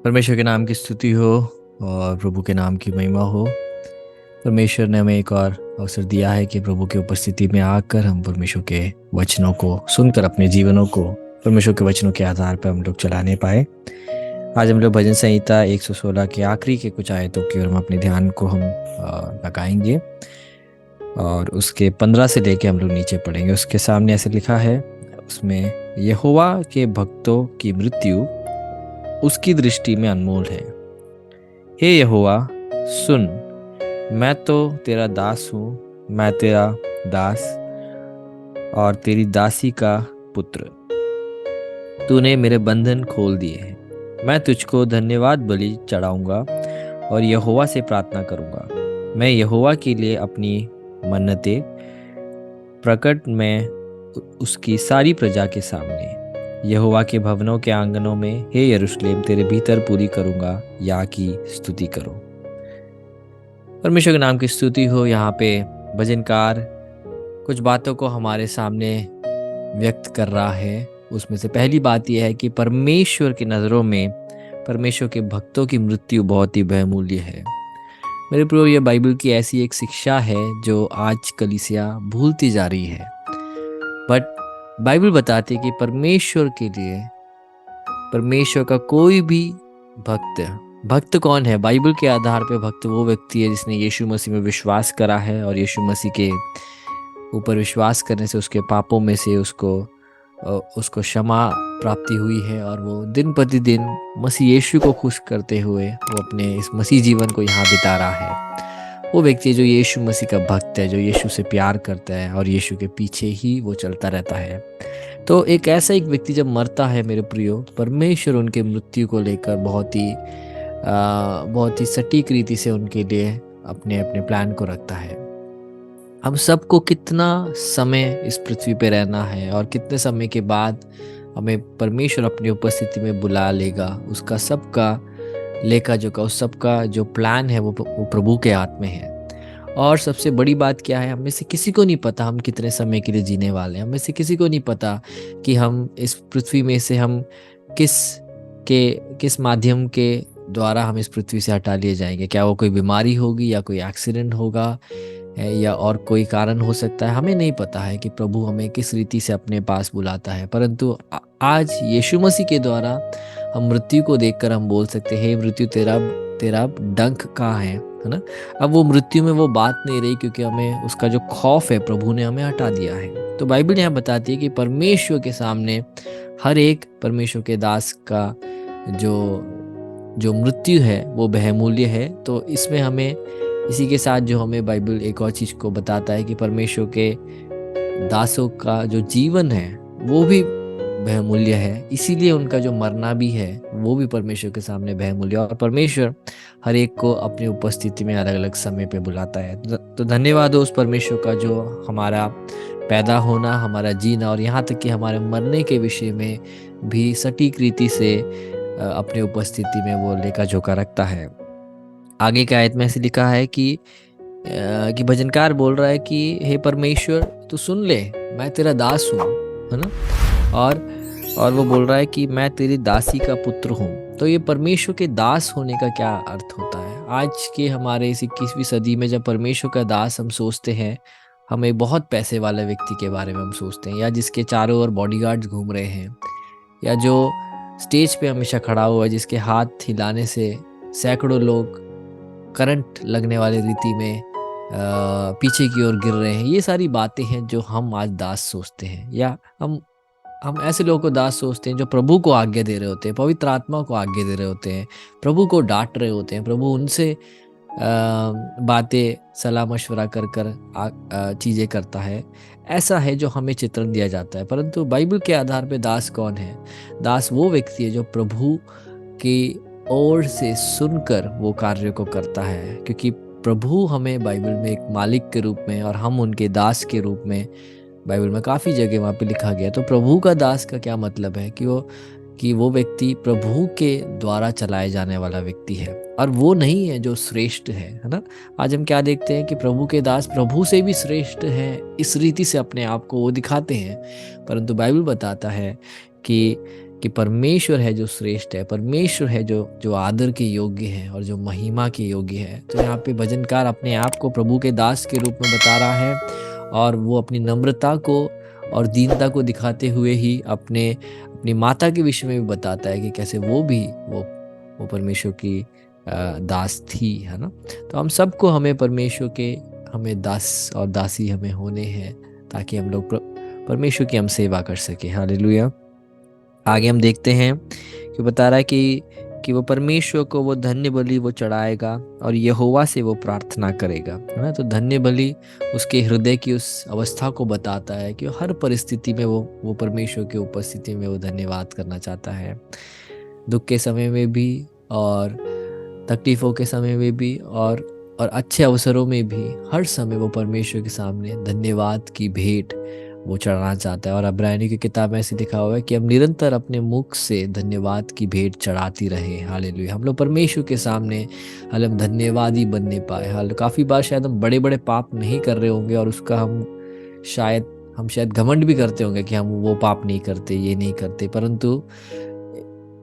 परमेश्वर के नाम की स्तुति हो और प्रभु के नाम की महिमा हो। परमेश्वर ने हमें एक और अवसर दिया है कि प्रभु की उपस्थिति में आकर हम परमेश्वर के वचनों को सुनकर अपने जीवनों को परमेश्वर के वचनों के आधार पर हम लोग चलाने पाए। आज हम लोग भजन संहिता 116 के आखिरी के कुछ आयतों की ओर हम अपने ध्यान को हम लगाएंगे और उसके 15 से लेके हम लोग नीचे पढ़ेंगे। उसके सामने ऐसे लिखा है, उसमें यहोवा के भक्तों की मृत्यु उसकी दृष्टि में अनमोल है। हे यहोवा सुन, मैं तो तेरा दास हूँ, मैं तेरा दास और तेरी दासी का पुत्र। तूने मेरे बंधन खोल दिए हैं। मैं तुझको धन्यवाद बलि चढ़ाऊंगा और यहोवा से प्रार्थना करूंगा। मैं यहोवा के लिए अपनी मन्नतें प्रकट में उसकी सारी प्रजा के सामने यहोवा के भवनों के आंगनों में, हे यरूशलेम, तेरे भीतर पूरी करूंगा, या की स्तुति करो। परमेश्वर के नाम की स्तुति हो। यहाँ पे भजनकार कुछ बातों को हमारे सामने व्यक्त कर रहा है। उसमें से पहली बात यह है कि परमेश्वर की नज़रों में परमेश्वर के भक्तों की मृत्यु बहुत ही बहुमूल्य है। मेरे प्रियो, यह बाइबल की ऐसी एक शिक्षा है जो आज कलीसिया भूलती जा रही है। बट बाइबल बताती है कि परमेश्वर के लिए परमेश्वर का कोई भी भक्त कौन है? बाइबल के आधार पे भक्त वो व्यक्ति है जिसने यीशु मसीह में विश्वास करा है और यीशु मसीह के ऊपर विश्वास करने से उसके पापों में से उसको क्षमा प्राप्ति हुई है और वो दिन प्रतिदिन मसीह यीशु को खुश करते हुए वो अपने इस मसीह जीवन को यहाँ बिता रहा है। वो व्यक्ति है जो यीशु मसीह का भक्त है, जो यीशु से प्यार करता है और यीशु के पीछे ही वो चलता रहता है। तो एक ऐसा एक व्यक्ति जब मरता है मेरे प्रियो, परमेश्वर उनके मृत्यु को लेकर बहुत ही सटीक रीति से उनके लिए अपने अपने प्लान को रखता है। हम सबको कितना समय इस पृथ्वी पे रहना है और कितने समय के बाद हमें परमेश्वर अपनी उपस्थिति में बुला लेगा, उसका सबका लेखा जोखा, उस सबका जो प्लान है वो प्रभु के हाथ में है। और सबसे बड़ी बात क्या है, हमें से किसी को नहीं पता हम कितने समय के लिए जीने वाले हैं। हमें से किसी को नहीं पता कि हम इस पृथ्वी में से हम किस माध्यम के द्वारा हम इस पृथ्वी से हटा लिए जाएंगे। क्या वो कोई बीमारी होगी या कोई एक्सीडेंट होगा या और कोई कारण हो सकता है। हमें नहीं पता है कि प्रभु हमें किस रीति से अपने पास बुलाता है, परंतु आज यीशु मसीह के द्वारा हम मृत्यु को देखकर हम बोल सकते हैं, हे मृत्यु, तेरा तेरा डंक कहाँ है ना। अब वो मृत्यु में वो बात नहीं रही, क्योंकि हमें उसका जो खौफ है प्रभु ने हमें हटा दिया है। तो बाइबल यहाँ बताती है कि परमेश्वर के सामने हर एक परमेश्वर के दास का जो मृत्यु है वो बहुमूल्य है। तो इसमें हमें इसी के साथ जो हमें बाइबल एक और चीज़ को बताता है कि परमेश्वर के दासों का जो जीवन है वो भी बहुमूल्य है, इसीलिए उनका जो मरना भी है वो भी परमेश्वर के सामने बहुमूल्य। और परमेश्वर हर एक को अपनी उपस्थिति में अलग अलग समय पे बुलाता है। तो धन्यवाद हो उस परमेश्वर का जो हमारा पैदा होना, हमारा जीना और यहाँ तक कि हमारे मरने के विषय में भी सटीक रीति से अपनी उपस्थिति में वो लेखा जोखा रखता है। आगे के आयत में ऐसे लिखा है कि भजनकार बोल रहा है कि हे परमेश्वर तू सुन ले, मैं तेरा दास हूँ, है ना। और वो बोल रहा है कि मैं तेरी दासी का पुत्र हूँ। तो ये परमेश्वर के दास होने का क्या अर्थ होता है? आज के हमारे इस 21वीं सदी में जब परमेश्वर का दास हम सोचते हैं, हम एक बहुत पैसे वाले व्यक्ति के बारे में हम सोचते हैं, या जिसके चारों ओर बॉडीगार्ड्स घूम रहे हैं, या जो स्टेज पे हमेशा खड़ा हुआ है, जिसके हाथ हिलाने से सैकड़ों लोग करंट लगने वाली रीति में पीछे की ओर गिर रहे हैं। ये सारी बातें हैं जो हम आज दास सोचते हैं, या हम ऐसे लोगों को दास सोचते हैं जो प्रभु को आज्ञा दे रहे होते हैं, पवित्र आत्मा को आज्ञा दे रहे होते हैं, प्रभु को डांट रहे होते हैं, प्रभु उनसे बातें सलाह मशवरा कर चीज़ें करता है। ऐसा है जो हमें चित्रण दिया जाता है। परंतु बाइबल के आधार पे दास कौन है? दास वो व्यक्ति है जो प्रभु की ओर से सुनकर वो कार्य को करता है, क्योंकि प्रभु हमें बाइबल में एक मालिक के रूप में और हम उनके दास के रूप में बाइबल में काफ़ी जगह वहाँ पे लिखा गया। तो प्रभु का दास का क्या मतलब है कि वो व्यक्ति प्रभु के द्वारा चलाए जाने वाला व्यक्ति है, और वो नहीं है जो श्रेष्ठ है ना। आज हम क्या देखते हैं कि प्रभु के दास प्रभु से भी श्रेष्ठ हैं, इस रीति से अपने आप को वो दिखाते हैं। परंतु बाइबल बताता है कि परमेश्वर है जो श्रेष्ठ है, परमेश्वर है जो जो आदर के योग्य है और जो महिमा के योग्य है। तो यहाँ पे भजनकार अपने आप को प्रभु के दास के रूप में बता रहा है और वो अपनी नम्रता को और दीनता को दिखाते हुए ही अपनी माता के विषय में भी बताता है कि कैसे वो परमेश्वर की दास थी, है ना? तो हम सबको हमें परमेश्वर के हमें दास और दासी हमें होने हैं ताकि हम लोग परमेश्वर की हम सेवा कर सके। हालेलुया। आगे हम देखते हैं कि बता रहा है कि वो परमेश्वर को वो धन्य बलि वो चढ़ाएगा और यहोवा से वो प्रार्थना करेगा, है ना? तो धन्य बलि उसके हृदय की उस अवस्था को बताता है कि हर परिस्थिति में वो परमेश्वर की उपस्थिति में वो धन्यवाद करना चाहता है, दुख के समय में भी और तकलीफ़ों के समय में भी और अच्छे अवसरों में भी, हर समय वो परमेश्वर के सामने धन्यवाद की भेंट वो चढ़ाना चाहता है। और इब्रानियों की किताब में ऐसे लिखा हुआ है कि हम निरंतर अपने मुख से धन्यवाद की भेंट चढ़ाती रहे। हालेलुया। हम लोग परमेश्वर के सामने हम धन्यवादी बनने पाए। हाल काफ़ी बार शायद हम बड़े बड़े पाप नहीं कर रहे होंगे और उसका हम शायद घमंड भी करते होंगे कि हम वो पाप नहीं करते, ये नहीं करते, परंतु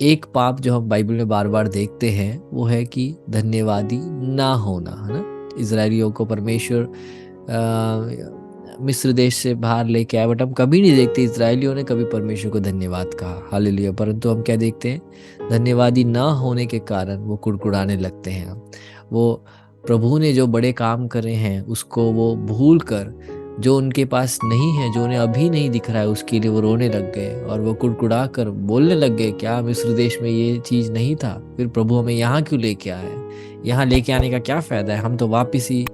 एक पाप जो हम बाइबल में बार बार देखते हैं वो है कि धन्यवादी ना होना, है ना? इजरायलियों को परमेश्वर मिस्र देश से बाहर लेके आया, बट हम कभी नहीं देखते इजरायलियों ने कभी परमेश्वर को धन्यवाद कहा। हालेलुया। परंतु हम क्या देखते हैं, धन्यवादी ना होने के कारण वो कुड़कुड़ाने लगते हैं। वो प्रभु ने जो बड़े काम करे हैं उसको वो भूल कर, जो उनके पास नहीं है, जो उन्हें अभी नहीं दिख रहा है, उसके लिए वो रोने लग गए और वो कुड़कुड़ा कर बोलने लग गए, क्या मिस्र देश में ये चीज़ नहीं था, फिर प्रभु हमें यहाँ क्यों लेके आए? यहाँ लेके आने का क्या फ़ायदा है? हम तो वापस ही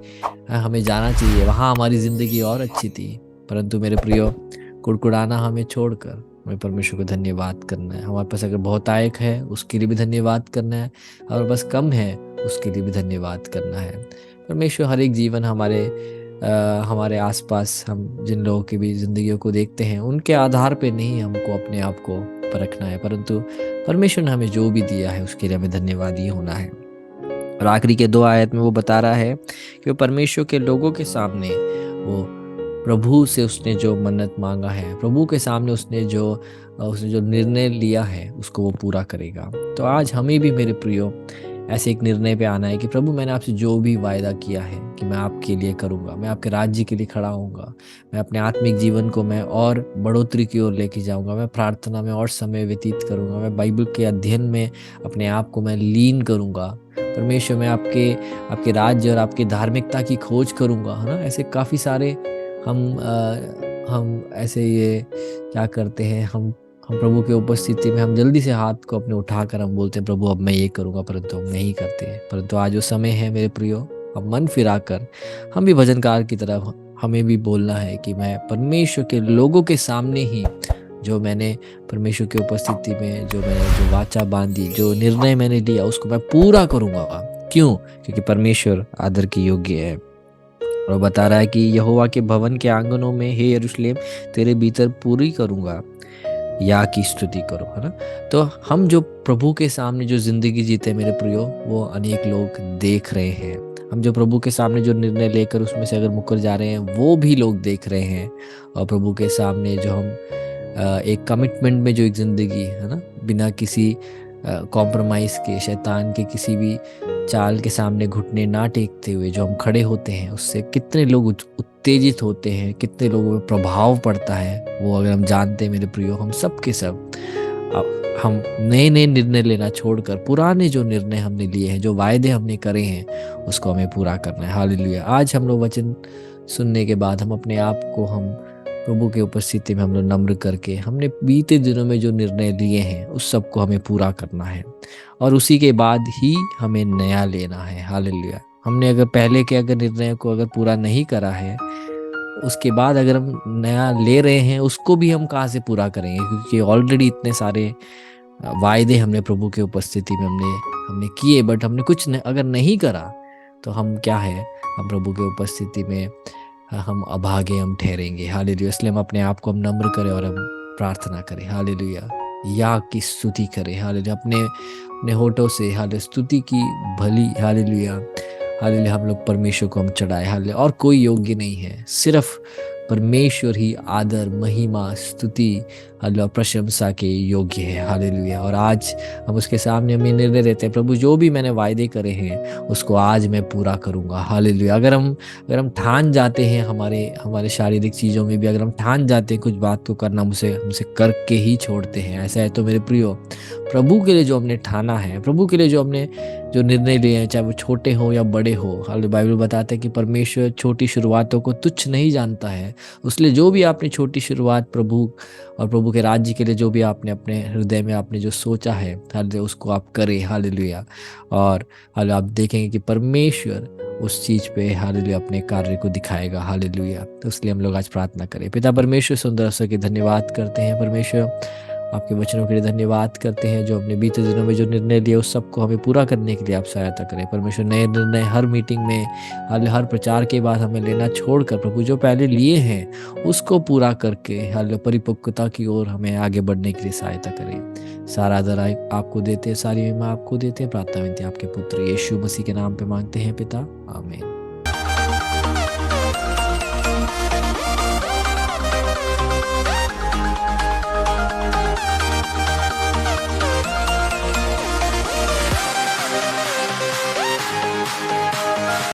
हमें जाना चाहिए, वहाँ हमारी ज़िंदगी और अच्छी थी। परंतु मेरे प्रियो, कुड़कुड़ाना हमें छोड़कर हमें परमेश्वर को धन्यवाद करना है। हमारे पास अगर बहुतायत है उसके लिए भी धन्यवाद करना है, हमारे पास कम है उसके लिए भी धन्यवाद करना है। परमेश्वर हर एक जीवन हमारे आसपास हम जिन लोगों की भी ज़िंदगियों को देखते हैं उनके आधार पे नहीं हमको अपने आप को परखना है, परंतु परमेश्वर ने हमें जो भी दिया है उसके लिए हमें धन्यवादी होना है। और आखिरी के 2 आयत में वो बता रहा है कि वो परमेश्वर के लोगों के सामने वो प्रभु से उसने जो मन्नत मांगा है, प्रभु के सामने उसने जो निर्णय लिया है उसको वो पूरा करेगा। तो आज हमें भी मेरे प्रियो ऐसे एक निर्णय पे आना है कि प्रभु मैंने आपसे जो भी वायदा किया है कि मैं आपके लिए करूँगा, मैं आपके राज्य के लिए खड़ा होऊंगा, मैं अपने आत्मिक जीवन को मैं और बढ़ोतरी की ओर लेके जाऊँगा, मैं प्रार्थना में और समय व्यतीत करूँगा, मैं बाइबल के अध्ययन में अपने आप को मैं लीन करूँगा। परमेश्वर मैं आपके राज्य और आपकी धार्मिकता की खोज करूँगा, है ना? ऐसे काफ़ी सारे हम ऐसे ये क्या करते हैं, हम प्रभु की उपस्थिति में हम जल्दी से हाथ को अपने उठाकर हम बोलते हैं प्रभु अब मैं ये करूँगा, परंतु हम नहीं करते हैं। परंतु आज वो समय है मेरे प्रियो, अब मन फिराकर हम भी भजनकार की तरह हमें भी बोलना है कि मैं परमेश्वर के लोगों के सामने ही जो मैंने परमेश्वर की उपस्थिति में जो वाचा बांधी, जो निर्णय मैंने लिया उसको मैं पूरा करूँगा। क्यों? क्योंकि परमेश्वर आदर की योग्य है। और बता रहा है कि यहोवा के भवन के आंगनों में हे यरूशलेम तेरे भीतर पूरी करूँगा, या की स्तुति करो, है ना? तो हम जो प्रभु के सामने जो ज़िंदगी जीते मेरे प्रियो, वो अनेक लोग देख रहे हैं। हम जो प्रभु के सामने जो निर्णय लेकर उसमें से अगर मुकर जा रहे हैं वो भी लोग देख रहे हैं। और प्रभु के सामने जो हम एक कमिटमेंट में जो एक ज़िंदगी है ना, बिना किसी कॉम्प्रोमाइज़ के, शैतान के किसी भी चाल के सामने घुटने ना टेकते हुए जो हम खड़े होते हैं, उससे कितने लोग उत्तेजित होते हैं, कितने लोगों पे प्रभाव पड़ता है वो अगर हम जानते हैं मेरे प्रियो। हम सब के सब हम नए नए निर्णय लेना छोड़कर पुराने जो निर्णय हमने लिए हैं, जो वायदे हमने करे हैं, उसको हमें पूरा करना है। हालेलुया। आज हम लोग वचन सुनने के बाद हम अपने आप को हम प्रभु की उपस्थिति में हम लोग नम्र करके हमने बीते दिनों में जो निर्णय लिए हैं उस सब को हमें पूरा करना है और उसी के बाद ही हमें नया लेना है। हालेलुया। हमने अगर पहले के अगर निर्णय को अगर पूरा नहीं करा है, उसके बाद अगर हम नया ले रहे हैं उसको भी हम कहाँ से पूरा करेंगे, क्योंकि ऑलरेडी इतने सारे वायदे हमने प्रभु की उपस्थिति में हमने किए, बट हमने कुछ अगर नहीं करा तो हम क्या है, हम प्रभु की उपस्थिति में हम अभागे हम ठहरेंगे। हालेलुया। इसलिए हम अपने आप को हम नम्र करें और हम प्रार्थना करें। हालेलुया। या की स्तुति करें। हालेलुया। अपने अपने होठों से हाले स्तुति की भली। हालेलुया। हालेलुया। हम लोग परमेश्वर को हम चढ़ाए। हालेलुया। और कोई योग्य नहीं है, सिर्फ परमेश्वर ही आदर, महिमा, स्तुति हालेलुया प्रशंसा के योग्य है। हालेलुया। और आज हम उसके सामने हम ये निर्णय लेते हैं, प्रभु जो भी मैंने वायदे करे हैं उसको आज मैं पूरा करूँगा। हालेलुया। अगर हम ठान जाते हैं हमारे हमारे शारीरिक चीज़ों में भी, अगर हम ठान जाते हैं कुछ बात को करना, हमसे हमसे करके ही छोड़ते हैं, ऐसा है तो मेरे प्रियो, प्रभु के लिए जो हमने ठाना है, प्रभु के लिए जो हमने जो निर्णय लिए हैं, चाहे वो छोटे हों या बड़े हों, हालेलुया बाइबल बताता है कि परमेश्वर छोटी शुरुआतों को तुच्छ नहीं जानता है। इसलिए जो भी आपने छोटी शुरुआत प्रभु और प्रभु के राज्य के लिए जो भी आपने अपने हृदय में आपने जो सोचा है, हालेलुया उसको आप करें। हालेलुया। और हालेलुया आप देखेंगे कि परमेश्वर उस चीज़ पे हालेलुया अपने कार्य को दिखाएगा। हालेलुया। तो इसलिए हम लोग आज प्रार्थना करें। पिता परमेश्वर सुंदर अवसर के धन्यवाद करते हैं। परमेश्वर आपके वचनों के लिए धन्यवाद करते हैं, जो हमने बीते दिनों में जो निर्णय लिए उस सबको हमें पूरा करने के लिए आप सहायता करें। परमेश्वर नए निर्णय हर मीटिंग में, हर प्रचार के बाद हमें लेना छोड़कर प्रभु जो पहले लिए हैं उसको पूरा करके हालेलुया परिपक्वता की ओर हमें आगे बढ़ने के लिए सहायता करें। सारा आदर आपको देते हैं, सारी महिमा आपको देते हैं। प्रार्थना विनती आपके पुत्र यीशु मसीह के नाम पे मांगते हैं पिता, आमीन।